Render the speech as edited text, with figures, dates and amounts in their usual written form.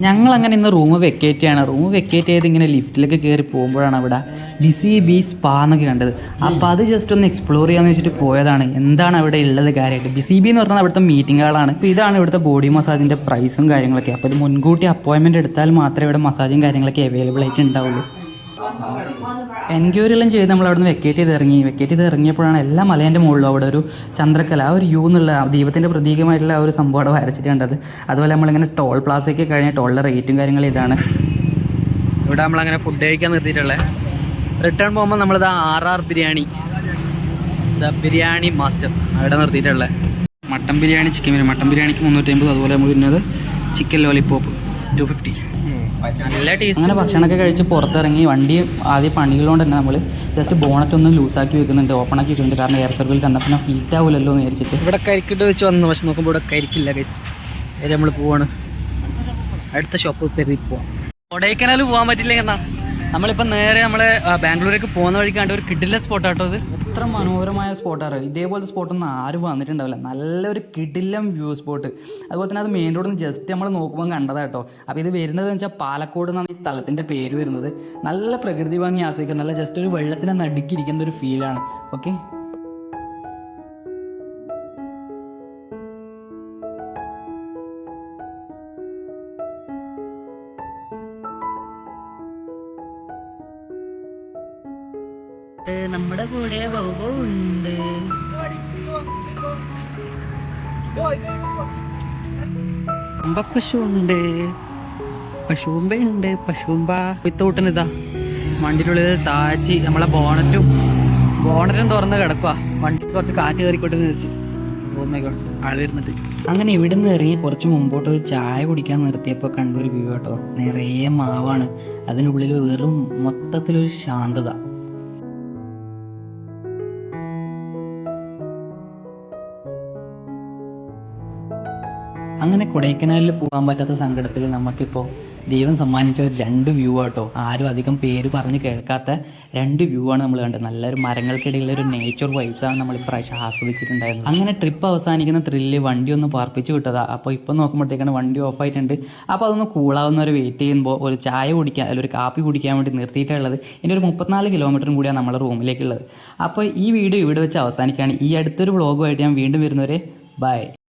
ഞങ്ങളങ്ങനെ ഇന്ന് room vacate ചെയ്യാണ്. റൂം വെക്കേറ്റ് ചെയ്ത് ഇങ്ങനെ ലിഫ്റ്റിലൊക്കെ കയറി പോകുമ്പോഴാണ് അവിടെ ബിസി ബീ സ്പാ എന്നൊക്കെ കണ്ടത്. അപ്പോൾ അത് ജസ്റ്റ് ഒന്ന് എക്സ്പ്ലോർ ചെയ്യാമെന്ന് വെച്ചിട്ട് പോയതാണ്. എന്താണ് അവിടെ ഉള്ളത് കാര്യമായിട്ട്? ബിസി ബി എന്ന് പറഞ്ഞാൽ അവിടുത്തെ മീറ്റിംഗ് ഹാളാണ്. അപ്പോൾ ഇതാണ് ഇവിടുത്തെ ബോഡി മസാജിൻ്റെ പ്രൈസും കാര്യങ്ങളൊക്കെ. അപ്പോൾ ഇത് മുൻകൂട്ടി അപ്പോയിൻമെൻറ്റ് എടുത്താൽ മാത്രമേ ഇവിടെ മസാജും കാര്യങ്ങളൊക്കെ അവൈലബിൾ ആയിട്ട് ഉണ്ടാവുള്ളൂ. എൻക്വയറി എല്ലാം ചെയ്ത് നമ്മൾ അവിടെ നിന്ന് വെക്കേറ്റ് ചെയ്ത് ഇറങ്ങിയപ്പോഴാണ് എല്ലാ മലേൻ്റെ മുകളിലും അവിടെ ഒരു ചന്ദ്രക്കല, ആ ഒരു യു എന്നുള്ള ദൈവത്തിൻ്റെ പ്രതീകമായിട്ടുള്ള ആ ഒരു സംഭവം അവിടെ വരച്ചിട്ട് കണ്ടത്. അതുപോലെ നമ്മളിങ്ങനെ ടോൾ പ്ലാസയൊക്കെ കഴിഞ്ഞ ടോളിൻ്റെ റേറ്റും കാര്യങ്ങളും ഇതാണ്. ഇവിടെ നമ്മളങ്ങനെ ഫുഡ് കഴിക്കാൻ നിർത്തിയിട്ടുള്ളത്. റിട്ടേൺ പോകുമ്പോൾ നമ്മളിത് RR ബിരിയാണി, ബിരിയാണി മാസ്റ്റർ അവിടെ നിർത്തിയിട്ടുള്ളത്. Mutton biryani, chicken biryani. Mutton ബിരിയാണിക്ക് 350. അതുപോലെ നമ്മൾ പിന്നത് ചിക്കൻ ലോലിപോപ്പ് 250. നല്ല ടേസ്റ്റ്. അങ്ങനെ ഭക്ഷണമൊക്കെ കഴിച്ച് പുറത്തിറങ്ങി വണ്ടി ആദ്യം പണികളുകൊണ്ട് തന്നെ നമ്മൾ ജസ്റ്റ് ബോണറ്റ് ഒന്ന് ലൂസാക്കി വെക്കുന്നുണ്ട്, ഓപ്പൺ ആക്കി വെക്കുന്നുണ്ട്. കാരണം എയർ സർക്കിൾ കന്നാൽ പിന്നെ ഹീറ്റ് ആവില്ലല്ലോ എന്ന് വിചാരിച്ചിട്ട്. ഇവിടെ കരിക്കിട്ട് വെച്ച് വന്നു, പക്ഷെ നോക്കുമ്പോൾ ഇവിടെ കരിക്കില്ല. വരെ നമ്മൾ പോവാണ്, അടുത്ത ഷോപ്പ് കയറി പോവാം. കൊടൈക്കനാൽ പോകാൻ പറ്റില്ല എന്നാ നമ്മളിപ്പോൾ നേരെ നമ്മൾ ബാംഗ്ലൂരേക്ക് പോകുന്ന വഴിക്കാണ്ട് ഒരു കിഡിലെ സ്പോട്ടാട്ടോ. ഇത് എത്ര മനോഹരമായ സ്പോട്ടാണ്. ഇതേപോലത്തെ സ്പോട്ടൊന്നും ആരും വന്നിട്ടുണ്ടാവില്ല. നല്ലൊരു കിഡിലം വ്യൂ സ്പോട്ട്. അതുപോലെ തന്നെ അത് മെയിൻ റോഡിൽ നിന്ന് ജസ്റ്റ് നമ്മൾ നോക്കുമ്പോൾ കണ്ടതാട്ടോ. അപ്പോൾ ഇത് വരുന്നത് വെച്ചാൽ പാലക്കോട് എന്നാണ് ഈ സ്ഥലത്തിൻ്റെ പേര് വരുന്നത്. നല്ല പ്രകൃതി ഭംഗി ആസ്വദിക്കുക, നല്ല ജസ്റ്റ് ഒരു വെള്ളത്തിനെ നടുക്കിയിരിക്കുന്ന ഒരു ഫീലാണ്. ഓക്കെ, നമ്മുടെ കൂടെ ഉണ്ട്. പശുണ്ട്, പശുമ്പയുണ്ട്, പശുമ്പ വിത്തൗട്ടനിതാ വണ്ടിയുടെ താഴ്ചി നമ്മളെ ബോണറ്റും തുറന്ന് കിടക്കുക. വണ്ടി കുറച്ച് കാറ്റ് കയറിക്കോട്ടെന്ന് വെച്ച് ആള് വരുന്നുണ്ട്. അങ്ങനെ ഇവിടെ നിന്ന് ഇറങ്ങി കുറച്ച് മുമ്പോട്ട് ഒരു ചായ കുടിക്കാൻ നിർത്തിയപ്പോൾ കണ്ടൊരു വ്യൂ കേട്ടോ. നിറയെ മാവാണ്, അതിനുള്ളിൽ വെറും മൊത്തത്തിലൊരു ശാന്തത. അങ്ങനെ കൊടൈക്കനാലിൽ പോകാൻ പറ്റാത്ത സങ്കടത്തിൽ നമുക്കിപ്പോൾ ദൈവം സമ്മാനിച്ച ഒരു 2 വ്യൂ ആട്ടോ. ആരും അധികം പേര് പറഞ്ഞ് കേൾക്കാത്ത 2 വ്യൂ ആണ് നമ്മൾ കണ്ടത്. നല്ലൊരു മരങ്ങൾക്കിടയിലുള്ള ഒരു നേച്ചർ വൈബ്സാണ് നമ്മൾ ഇപ്രാവശ്യം ആസ്വദിച്ചിട്ടുണ്ടായിരുന്നത്. അങ്ങനെ ട്രിപ്പ് അവസാനിക്കുന്ന ത്രില്ല് വണ്ടി ഒന്ന് പാർപ്പിച്ച് വിട്ടതാണ്. അപ്പോൾ ഇപ്പോൾ നോക്കുമ്പോഴത്തേക്കാണ് വണ്ടി ഓഫായിട്ടുണ്ട്. അപ്പോൾ അതൊന്ന് കൂളാവുന്നവരെ വെയിറ്റ് ചെയ്യുമ്പോൾ ഒരു ചായ കുടിക്കാൻ അല്ലെങ്കിൽ ഒരു കാപ്പി കുടിക്കാൻ വേണ്ടി നിർത്തിയിട്ടുള്ളത്. ഇനി ഒരു 34 കിലോമീറ്ററും കൂടിയാണ് നമ്മുടെ റൂമിലേക്കുള്ളത്. അപ്പോൾ ഈ വീഡിയോ ഇവിടെ വെച്ച് അവസാനിക്കുകയാണ്. ഈ അടുത്തൊരു വ്ളോഗുമായിട്ട് ഞാൻ വീണ്ടും വരുന്നവരെ ബൈ.